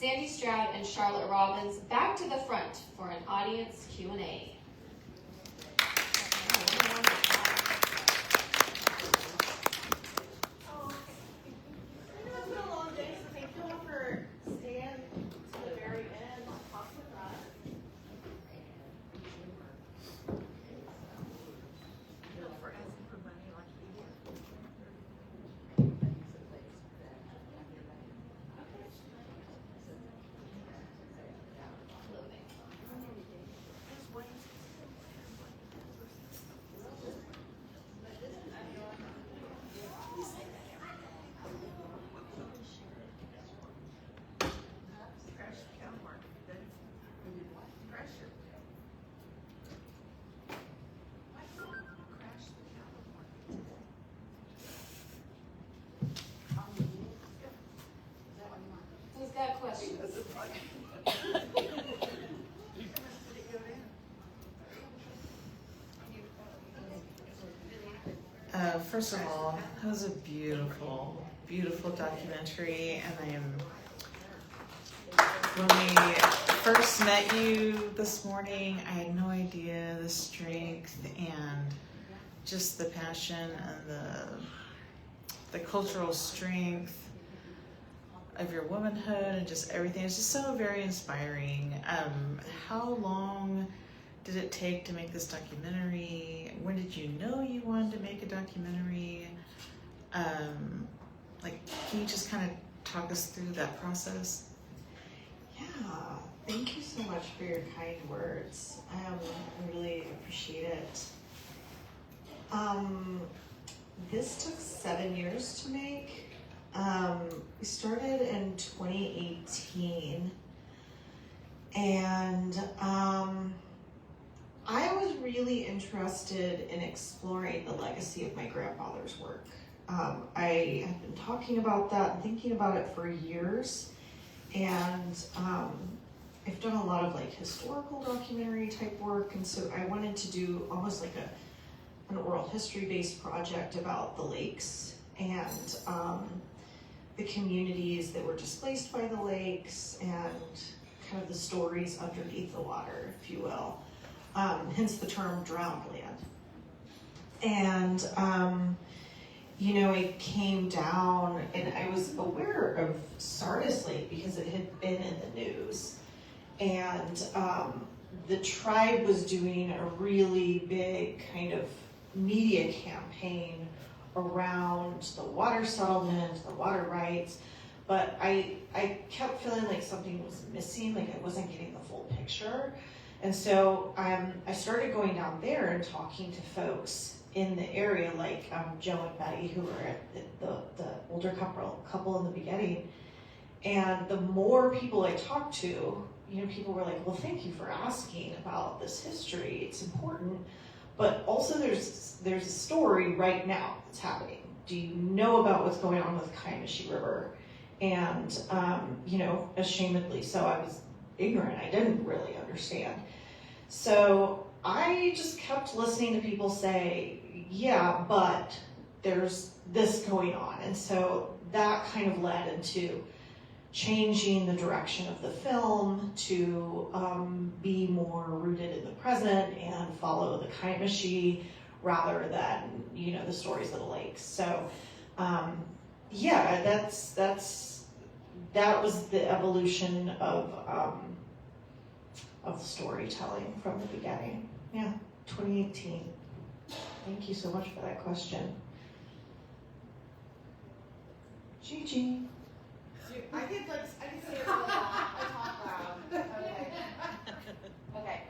Sandy Stroud and Charlotte Robbins back to the front for an audience Q&A. Who's got questions? First of all, that was a beautiful, beautiful documentary, and when we first met you this morning, I had no idea the strength and just the passion and the cultural strength of your womanhood and just everything. It's just so very inspiring. How long did it take to make this documentary? When did you know you wanted to make a documentary? Can you just kind of talk us through that process? Yeah, thank you so much for your kind words. I really appreciate it. This took 7 years to make. We started in 2018, and I was really interested in exploring the legacy of my grandfather's work. I had been talking about that and thinking about it for years, and I've done a lot of historical documentary type work, and so I wanted to do almost like an oral history based project about the lakes and the communities that were displaced by the lakes and kind of the stories underneath the water, if you will. Hence the term drowned land. And, I came down and I was aware of Sardis Lake because it had been in the news. And the tribe was doing a really big kind of media campaign around the water settlement, the water rights. But I kept feeling like something was missing, like I wasn't getting the full picture. And so I started going down there and talking to folks in the area, like Joe and Betty, who were at the older couple in the beginning. And the more people I talked to, people were like, well, thank you for asking about this history. It's important. But also there's a story right now that's happening. Do you know about what's going on with the Kaimashi River? And, ashamedly so, I was ignorant. I didn't really understand. So I just kept listening to people say, yeah, but there's this going on. And so that kind of led into changing the direction of the film to be more rooted in the present and follow the Kaimashi rather than, the stories of the lakes. So, that was the evolution of the storytelling from the beginning. Yeah, 2018. Thank you so much for that question. Gigi. I can say it really loud. I talk loud. Okay.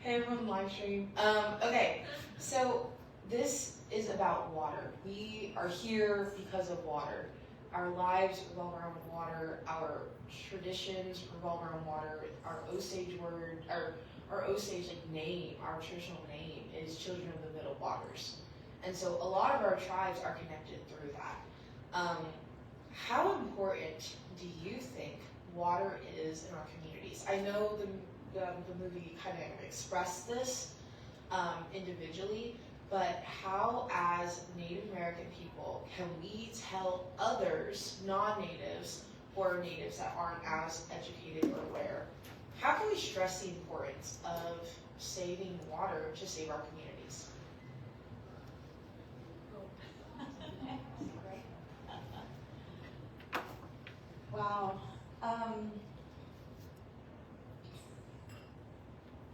Hey everyone, live stream. Okay, so this is about water. We are here because of water. Our lives revolve around water. Our traditions revolve around water. Our Osage word, our Osage name, our traditional name is Children of the Middle Waters. And so a lot of our tribes are connected through that. How important do you think water is in our communities? I know the movie kind of expressed this individually, but how, as Native American people, can we tell others, non-natives, for natives that aren't as educated or aware, how can we stress the importance of saving water to save our communities? Wow.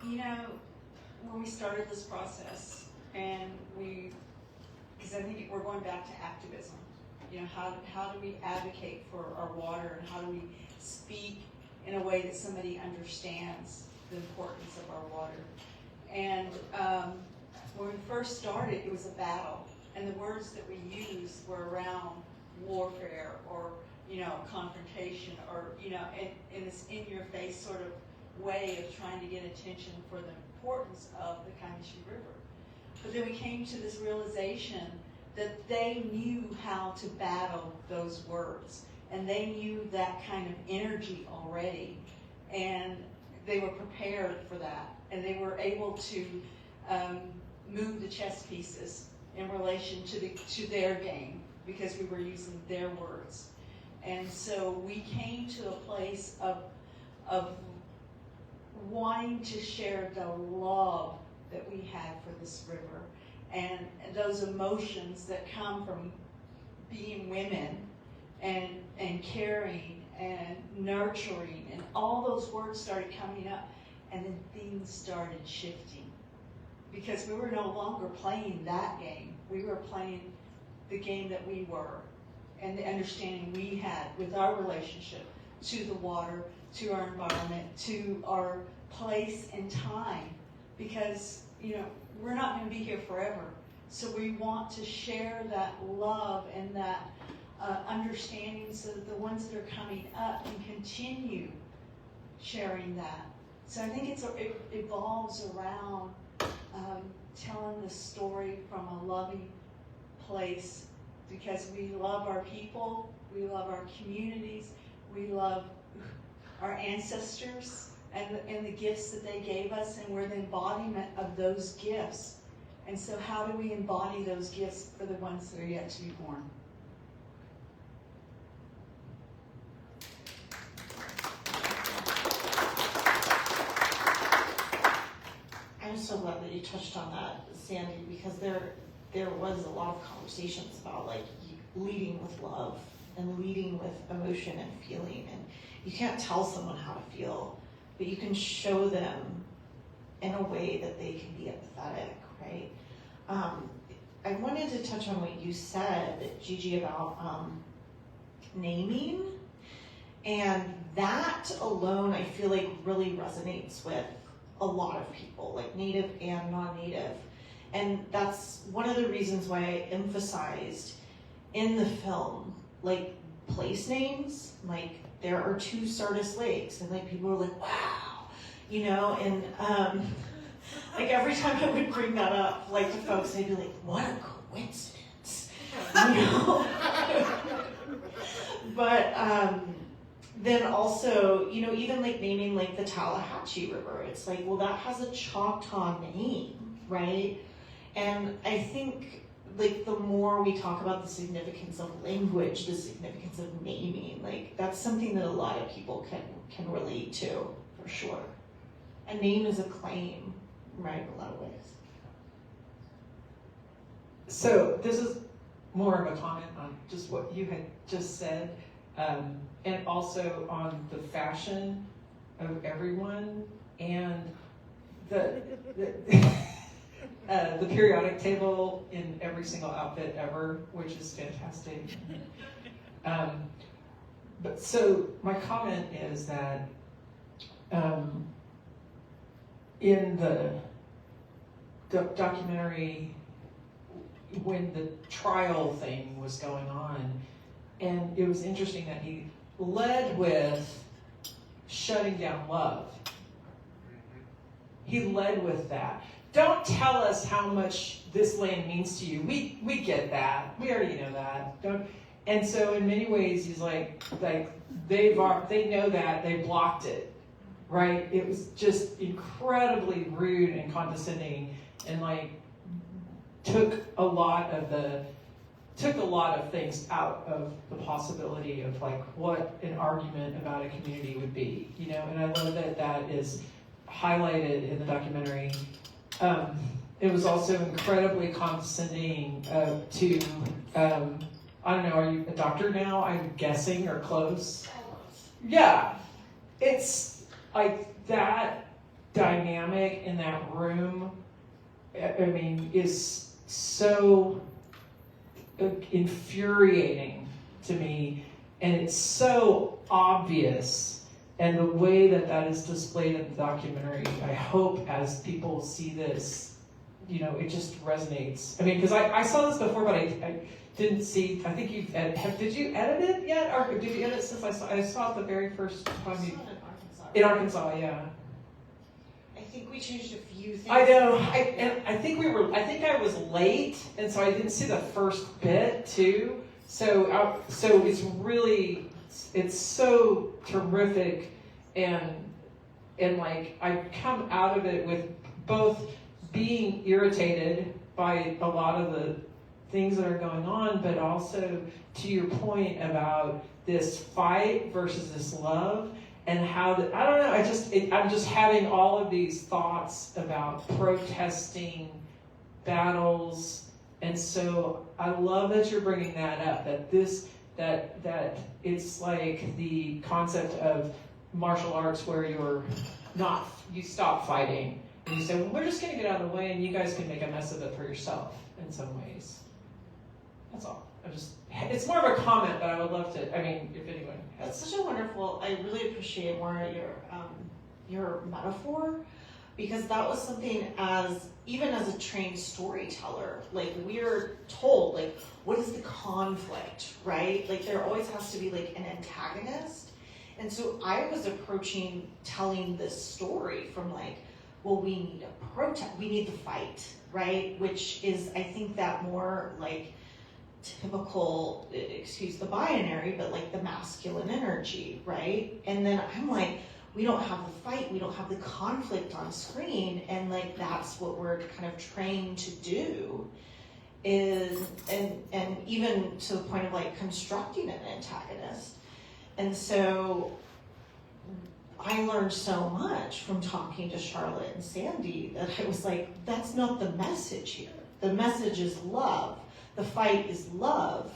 You know, when we started this process, and because I think we're going back to activism. You know, how do we advocate for our water, and how do we speak in a way that somebody understands the importance of our water? And when we first started, it was a battle, and the words that we used were around warfare, or confrontation, or in this in-your-face sort of way of trying to get attention for the importance of the Comanche River. But then we came to this realization that they knew how to battle those words, and they knew that kind of energy already, and they were prepared for that, and they were able to move the chess pieces in relation to their game, because we were using their words. And so we came to a place of wanting to share the love that we had for this river, and those emotions that come from being women, and caring and nurturing, and all those words started coming up, and then things started shifting, because we were no longer playing that game. We were playing the game that we were, and the understanding we had with our relationship to the water, to our environment, to our place and time, because we're not going to be here forever. So we want to share that love and that understanding, so that the ones that are coming up can continue sharing that. So I think it evolves around telling the story from a loving place, because we love our people, we love our communities, we love our ancestors and the gifts that they gave us, and we're the embodiment of those gifts. And so how do we embody those gifts for the ones that are yet to be born? I'm so glad that you touched on that, Sandy, because there was a lot of conversations about leading with love and leading with emotion and feeling. And you can't tell someone how to feel, but you can show them in a way that they can be empathetic, right? I wanted to touch on what you said, Gigi, about naming. And that alone, I feel like, really resonates with a lot of people, like native and non-native. And that's one of the reasons why I emphasized in the film, place names. There are 2 Sardis lakes, and people were like, wow, and every time I would bring that up, to folks, they'd be like, what a coincidence, But then also, even naming the Tallahatchie River, it's well, that has a Choctaw name, right? And I think the more we talk about the significance of language, the significance of naming, that's something that a lot of people can relate to, for sure. A name is a claim, right, in a lot of ways. So this is more of a comment on just what you had just said, and also on the fashion of everyone, and the periodic table in every single outfit ever, which is fantastic. But so my comment is that in the documentary, when the trial thing was going on, and it was interesting that he led with shutting down love. He led with that. Don't tell us how much this land means to you. We get that. We already know that. And so in many ways, he's they know that, they blocked it, right? It was just incredibly rude and condescending, and took a lot of the took a lot of things out of the possibility of like what an argument about a community would be, you know, and I love that that is highlighted in the documentary. It was also incredibly condescending to, I don't know, are you a doctor now? I'm guessing, or close? Yeah. It's like that dynamic in that room, I mean, is so infuriating to me, and it's so obvious, and the way that that is displayed in the documentary, I hope as people see this, you know, it just resonates. I mean, because I saw this before, but I didn't see, I think you've did you edit it yet, or did you edit since I saw it the very first time you, in Arkansas, yeah. I think we changed a few things. I know. I think I was late, and so I didn't see the first bit too. So it's really, it's so terrific, and like I come out of it with both being irritated by a lot of the things that are going on, but also to your point about this fight versus this love. And how that, I don't know, I'm just having all of these thoughts about protesting battles. And so I love that you're bringing that up, that it's like the concept of martial arts where you stop fighting and you say, well, we're just going to get out of the way and you guys can make a mess of it for yourself in some ways. That's all. It's more of a comment, but I would love to, I mean, if anyone has. It's such a wonderful, I really appreciate more your metaphor, because that was something even as a trained storyteller, like we're told, like, what is the conflict, right? Like there always has to be like an antagonist. And so I was approaching telling this story from like, well, we need a protest, we need the fight, right? Which is, I think, that more like typical, excuse the binary, but like the masculine energy, right? And then I'm like, we don't have the fight, we don't have the conflict on screen, and like that's what we're kind of trained to do, is and even to the point of like constructing an antagonist. And so I learned so much from talking to Charlotte and Sandy that I was like, that's not the message here. The message is love. The fight is love.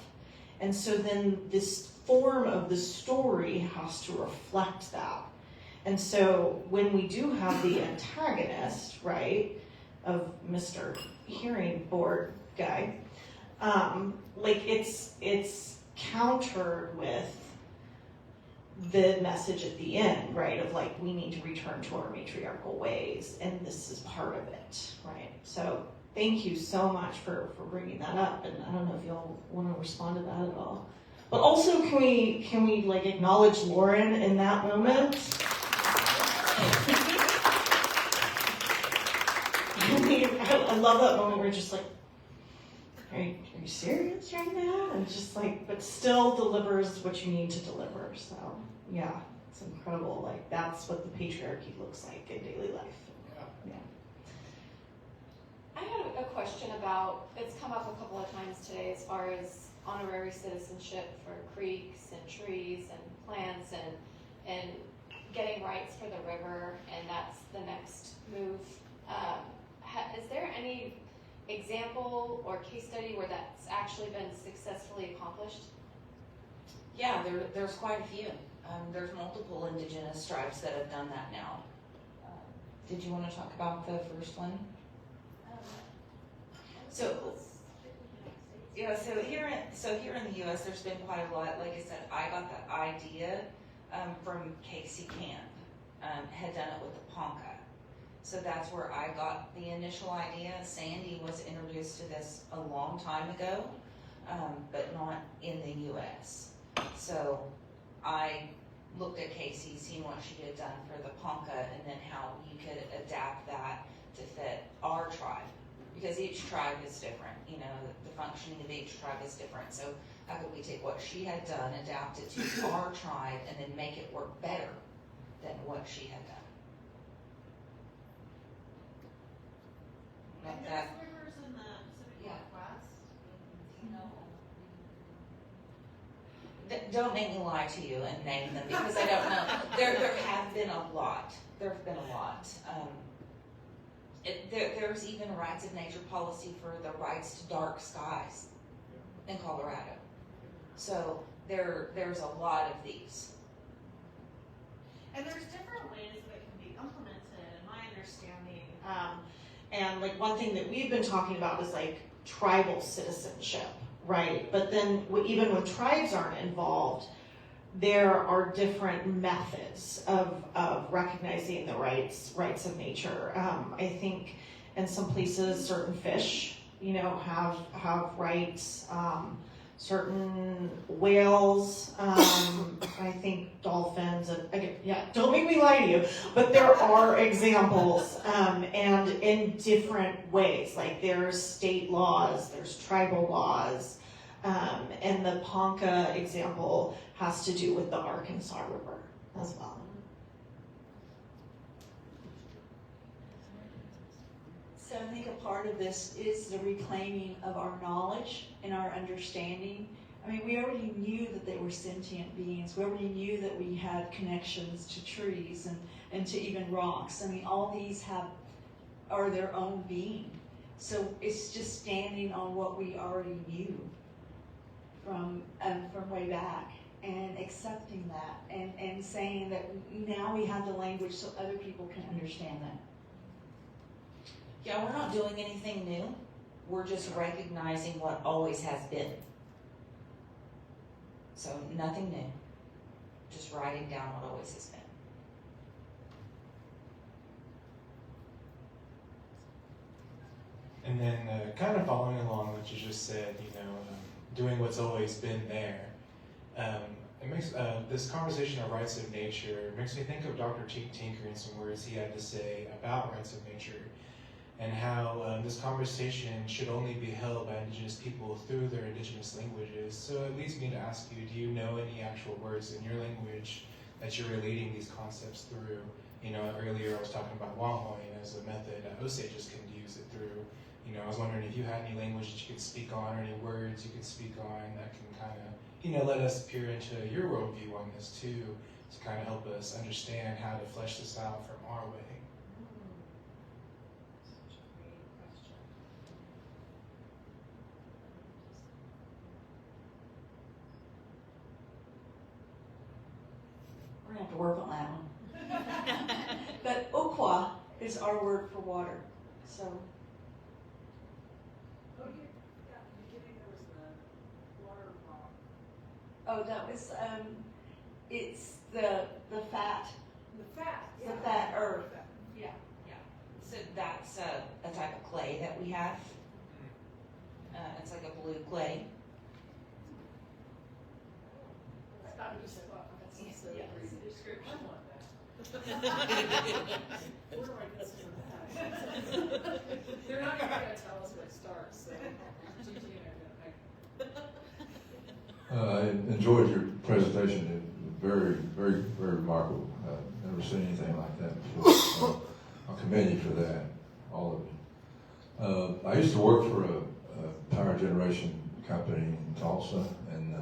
And so then this form of the story has to reflect that. And so when we do have the antagonist, right, of Mr. Hearing Board guy, like it's countered with the message at the end, right, of like, we need to return to our matriarchal ways, and this is part of it, right? So thank you so much for bringing that up, and I don't know if y'all want to respond to that at all. But also, can we like acknowledge Lauren in that moment? I love that moment where you're just like, are you serious right now? And just like, but still delivers what you need to deliver. So yeah, it's incredible. Like that's what the patriarchy looks like in daily life. Yeah. I had a question about, it's come up a couple of times today as far as honorary citizenship for creeks and trees and plants and getting rights for the river, and that's the next move. Is there any example or case study where that's actually been successfully accomplished? Yeah, there's quite a few. There's multiple indigenous tribes that have done that now. Did you want to talk about the first one? So here in the U.S., there's been quite a lot. Like I said, I got the idea from Casey Camp, had done it with the Ponca. So that's where I got the initial idea. Sandy was introduced to this a long time ago, but not in the U.S. So I looked at Casey, seen what she had done for the Ponca, and then how you could adapt that to fit our tribe. Because each tribe is different, you know, the functioning of each tribe is different. So how could we take what she had done, adapt it to our tribe, and then make it work better than what she had done? There's rivers in the Pacific Northwest, you know, Don't make me lie to you and name them because I don't know. There have been a lot. There have been a lot. There's even a rights of nature policy for the rights to dark skies in Colorado. So there's a lot of these. And there's different ways that it can be implemented, in my understanding. And like one thing that we've been talking about is like tribal citizenship, right? But then even when tribes aren't involved, there are different methods of recognizing the rights of nature. I think in some places, certain fish, have rights. Certain whales, I think dolphins, and again, don't make me lie to you, but there are examples, and in different ways. Like there's state laws, there's tribal laws, and the Ponca example has to do with the Arkansas River as well. So I think a part of this is the reclaiming of our knowledge and our understanding. I mean, we already knew that they were sentient beings. We already knew that we had connections to trees and to even rocks. I mean, all these are their own being. So it's just standing on what we already knew from way back and accepting that and saying that now we have the language so other people can understand that. Yeah, we're not doing anything new. We're just recognizing what always has been. So nothing new. Just writing down what always has been. And then kind of following along what you just said, doing what's always been there. It makes this conversation of rights of nature makes me think of Dr. Tinker and some words he had to say about rights of nature, and how this conversation should only be held by Indigenous people through their Indigenous languages. So it leads me to ask you, do you know any actual words in your language that you're relating these concepts through? Earlier I was talking about Wahoing as a method that Osages can use it through. I was wondering if you had any language that you could speak on, or any words you could speak on that can kind of, let us peer into your worldview on this too, to kind of help us understand how to flesh this out from our way. We're going to have to work on that one. But okwa is our word for water. So. Oh, yeah, in the beginning there was the water rock. Oh, that was, it's the fat. The fat. The fat earth. Yeah. So that's a type of clay that we have. It's like a blue clay. I thought you said, well, that's a description. I want that. Where do I get some of that? They're not going to tell us where it starts, so Gigi and I are going to I enjoyed your presentation. It was very, very, very remarkable. I've never seen anything like that before. I'll commend you for that, all of you. I used to work for a power generation company in Tulsa, and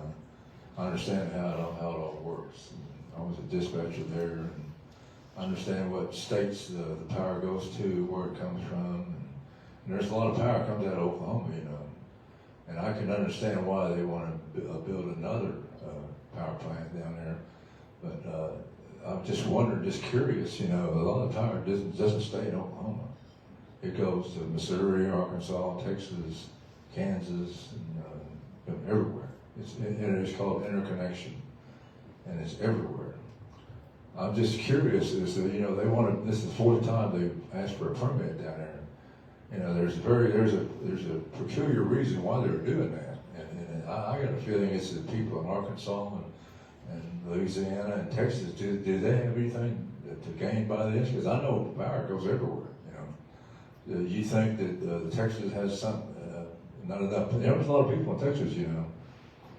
I understand how it all works. I was a dispatcher there, and I understand what states the power goes to, where it comes from. And there's a lot of power comes out of Oklahoma, and I can understand why they want to build another power plant down there. But I'm just wondering, just curious, a lot of power doesn't stay in Oklahoma. It goes to Missouri, Arkansas, Texas, Kansas, and everywhere. It's called interconnection, and it's everywhere. I'm just curious as to, they want to, this is the fourth time they've asked for a permit down there. There's a peculiar reason why they're doing that. And I got a feeling it's the people in Arkansas and Louisiana and Texas. Do they have anything to gain by this? Because I know power goes everywhere. You think that Texas has some, not enough, there's a lot of people in Texas,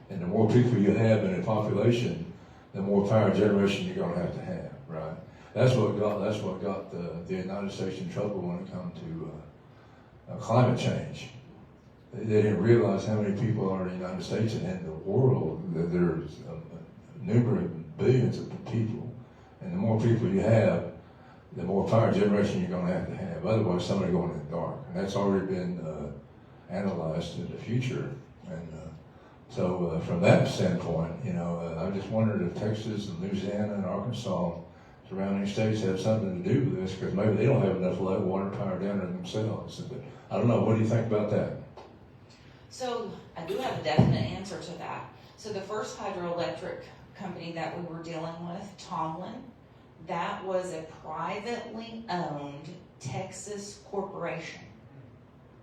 and the more people you have in a population, the more power generation you're going to have, right? That's what got the United States in trouble when it comes to climate change. they didn't realize how many people are in the United States and in the world. That there's numerous billions of people, and the more people you have, the more power generation you're going to have. Otherwise, somebody going in the dark, and that's already been analyzed in the future. And so, from that standpoint, I just wondered if Texas and Louisiana and Arkansas, surrounding states, have something to do with this, because maybe they don't have enough water power down there themselves. But I don't know. What do you think about that? So I do have a definite answer to that. So the first hydroelectric company that we were dealing with, Tomlin, that was a privately owned Texas corporation.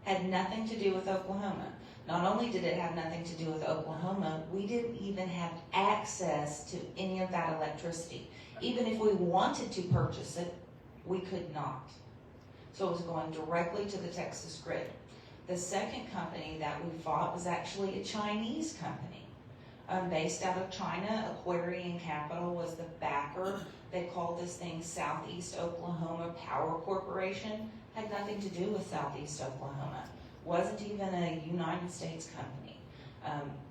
Had nothing to do with Oklahoma. Not only did it have nothing to do with Oklahoma, we didn't even have access to any of that electricity. Even if we wanted to purchase it, we could not. So it was going directly to the Texas grid. The second company that we fought was actually a Chinese company. Based out of China, Aquarian Capital was the backer. They called this thing Southeast Oklahoma Power Corporation. Had nothing to do with Southeast Oklahoma. Wasn't even a United States company.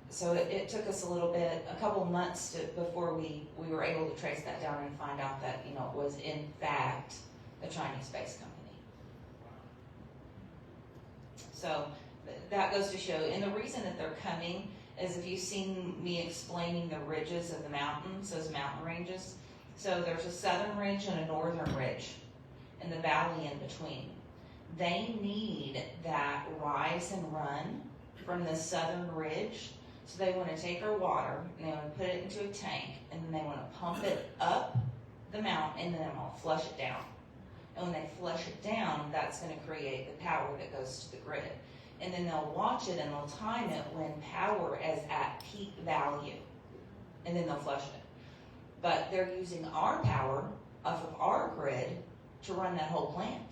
So it took us a couple months before we were able to trace that down and find out that it was in fact a Chinese-based company. So that goes to show, and the reason that they're coming is if you've seen me explaining the ridges of the mountains, those mountain ranges. So there's a southern ridge and a northern ridge, and the valley in between. They need that rise and run from the southern ridge. So they want to take our water and they want to put it into a tank, and then they want to pump it up the mountain, and then they want to flush it down. And when they flush it down, that's going to create the power that goes to the grid. And then they'll watch it and they'll time it when power is at peak value. And then they'll flush it. But they're using our power off of our grid to run that whole plant.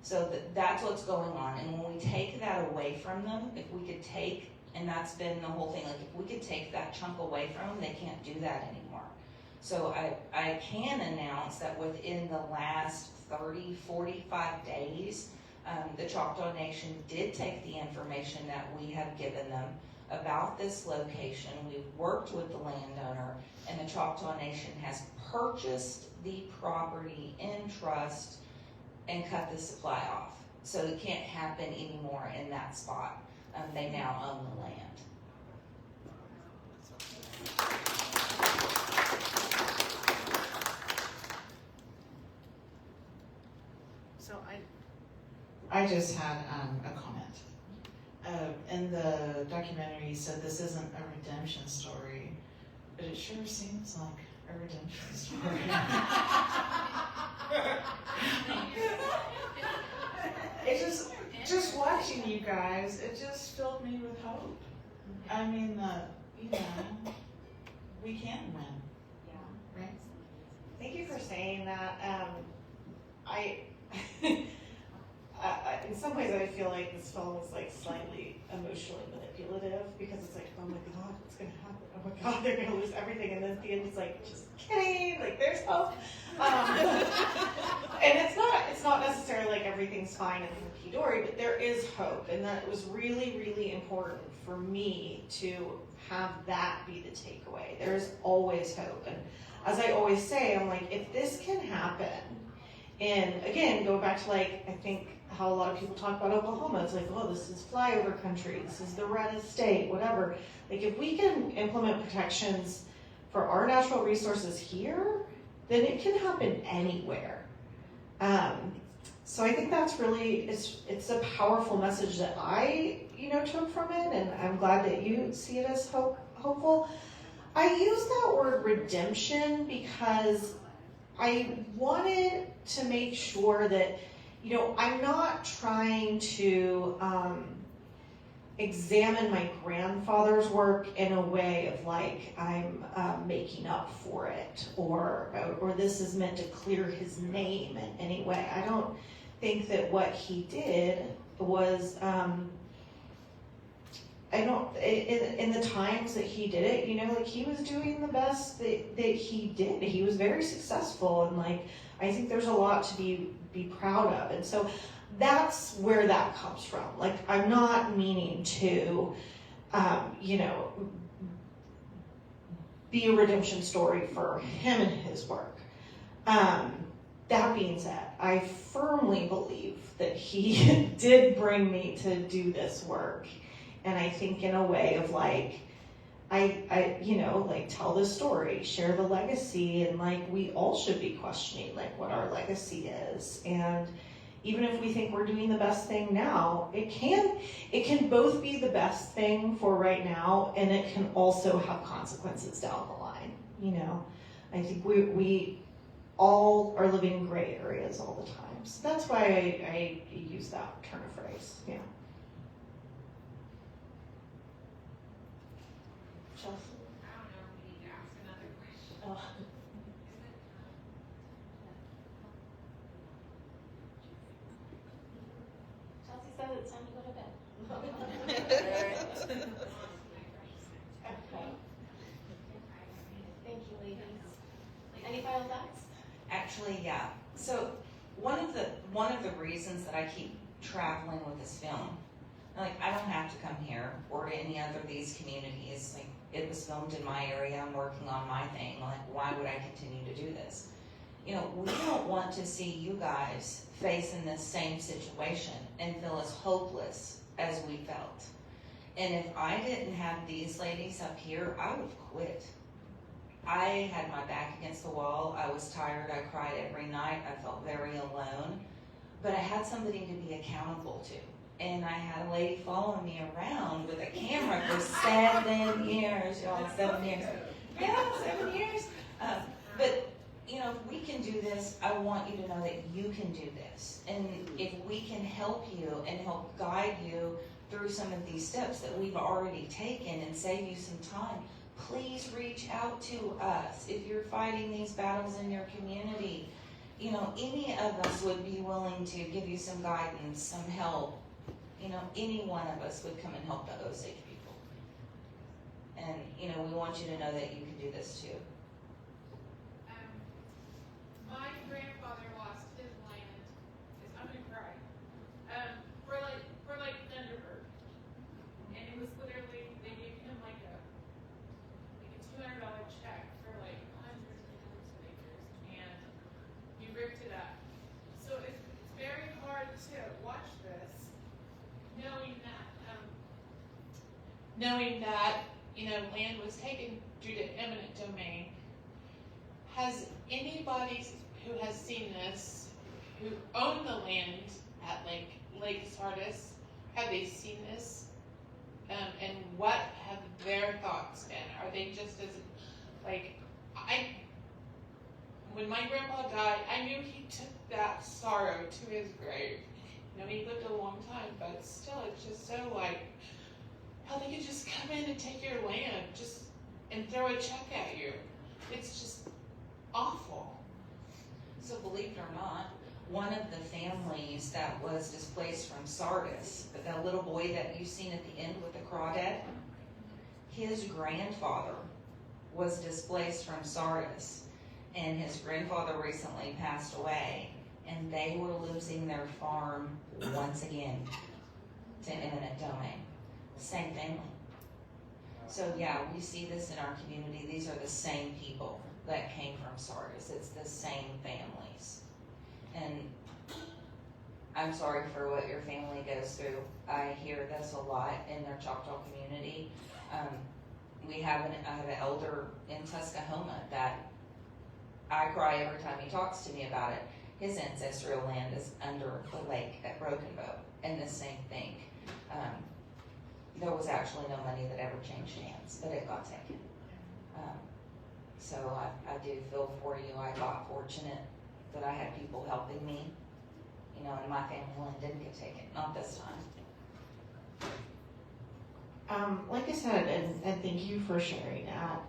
So that's what's going on. And when we take that away from them, if we could take, and that's been the whole thing, like if we could take that chunk away from them, they can't do that anymore. So I can announce that within the last 30, 45 days, the Choctaw Nation did take the information that we have given them about this location. We've worked with the landowner, and the Choctaw Nation has purchased the property in trust and cut the supply off. So it can't happen anymore in that spot. They now own the land. So I just had a comment. In the documentary, you said this isn't a redemption story, but it sure seems like a redemption story. It just watching you guys, it just filled me with hope. I mean, we can win. Yeah. Right? Thank you for saying that. In some ways, I feel like this film is like slightly emotionally manipulative, because it's like, oh my God, what's going to happen? Oh my God, they're going to lose everything. And then at the end, it's like, just kidding, like there's hope. And it's not necessarily like everything's fine and hunky-dory, but there is hope. And that was really, really important for me to have that be the takeaway. There's always hope. And as I always say, I'm like, if this can happen, and again, go back to like, I think how a lot of people talk about Oklahoma, it's like, oh, this is flyover country, this is the reddest state, whatever. Like if we can implement protections for our natural resources here, then it can happen anywhere. So I think that's really, it's a powerful message that I, took from it, and I'm glad that you see it as hopeful. I use that word redemption because I wanted to make sure that, I'm not trying to examine my grandfather's work in a way of like I'm making up for it, or this is meant to clear his name in any way. I don't think that what he did was in the times that he did it, like he was doing the best that he did. He was very successful, and like I think there's a lot to be proud of. And so that's where that comes from. Like, I'm not meaning to, be a redemption story for him and his work. That being said, I firmly believe that he did bring me to do this work. And I think in a way of like, I tell the story, share the legacy, and like, we all should be questioning like what our legacy is. And even if we think we're doing the best thing now, it can both be the best thing for right now, and it can also have consequences down the line. I think we all are living in gray areas all the time. So that's why I use that turn of phrase. Yeah. Chelsea? I don't know if we need to ask another question. Oh. Chelsea says it's time to go to bed. Okay. Thank you, ladies. Any final thoughts? Actually, yeah. So one of the reasons that I keep traveling with this film, like, I don't have to come here or to any other of these communities. Like, it was filmed in my area. I'm working on my thing. Like, why would I continue to do this? We don't want to see you guys facing this same situation and feel as hopeless as we felt. And if I didn't have these ladies up here, I would have quit. I had my back against the wall. I was tired. I cried every night. I felt very alone. But I had somebody to be accountable to. And I had a lady following me around with a camera for 7 years, y'all. 7 years. Yeah, 7 years. But, if we can do this, I want you to know that you can do this. And if we can help you and help guide you through some of these steps that we've already taken and save you some time, please reach out to us. If you're fighting these battles in your community, any of us would be willing to give you some guidance, some help. Any one of us would come and help the Osage people. And, we want you to know that you can do this too. My grandfather lost his land. I'm gonna cry. For like Thunderbird, and it was literally they gave him like a $200 check for like hundreds and hundreds of acres, and he ripped it up. So it's very hard to watch this, knowing that land was taken due to eminent domain. Has anybody who has seen this, who owned the land at Lake Sardis, have they seen this? And what have their thoughts been? Are they just as, when my grandpa died, I knew he took that sorrow to his grave. He lived a long time, but still, it's just so how they could just come in and take your land, and throw a check at you. It's just awful. So believe it or not, one of the families that was displaced from Sardis, that little boy that you've seen at the end with the crawdad, his grandfather was displaced from Sardis, and his grandfather recently passed away, and they were losing their farm once again to eminent domain. Same family. So yeah, we see this in our community. These are the same people that came from Sardis. It's the same families. And I'm sorry for what your family goes through. I hear this a lot in their Choctaw community. I have an elder in Tuscahoma that I cry every time he talks to me about it. His ancestral land is under the lake at Broken Bow, and the same thing. There was actually no money that ever changed hands, but it got taken. So I do feel for you. I got fortunate that I had people helping me, and my family land didn't get taken, not this time. Like I said, and thank you for sharing that.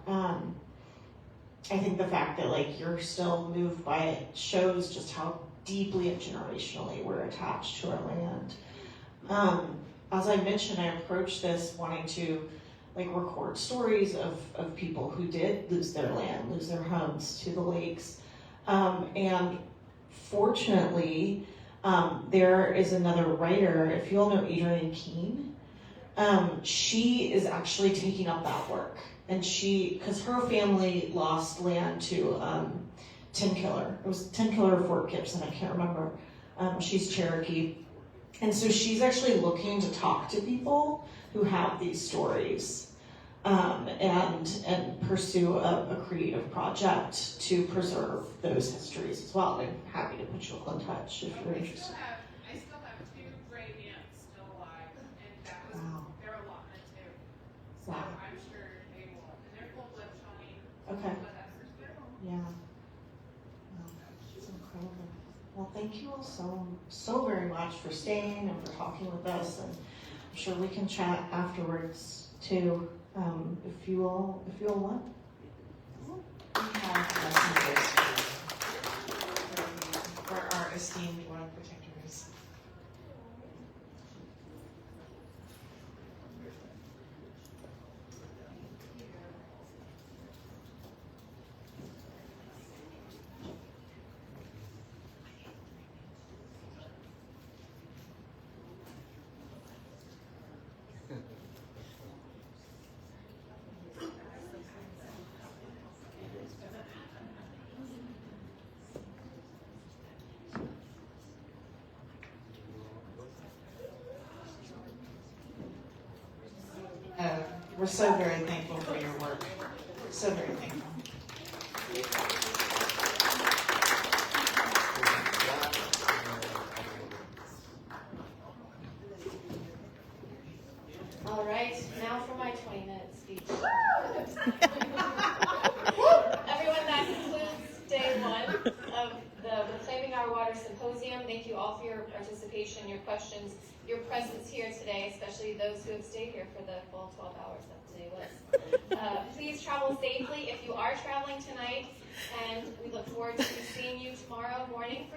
I think the fact that you're still moved by it shows just how deeply and generationally we're attached to our land. As I mentioned, I approached this wanting to record stories of people who did lose their land, lose their homes to the lakes. And fortunately, There is another writer, if you all know Adrienne Keene, she is actually taking up that work. And because her family lost land to Tin Killer. It was Tin Killer or Fort Gibson, I can't remember. She's Cherokee. And so she's actually looking to talk to people who have these stories and pursue a creative project to preserve those histories as well. I'm happy to put you all in touch if you're interested. I still have 2 great aunts still alive, and that was their allotment too. So Wow. I'm sure they will, and they're full-blood Shawnee. Okay. But that's for sure. Yeah. Wow, it's incredible. Well, thank you all so very much for staying and for talking with us, and I'm sure we can chat afterwards too, if you all want. We have messengers for our esteemed water protectors. We're so very thankful for your work. So very thankful. All right, now for my 20-minute speech. Everyone, that concludes day 1 of the Reclaiming Our Water Symposium. Thank you all for your participation, your questions, your presence here today, especially those who have stayed here for the full 12 hours that today was. Please travel safely if you are traveling tonight, and we look forward to seeing you tomorrow morning for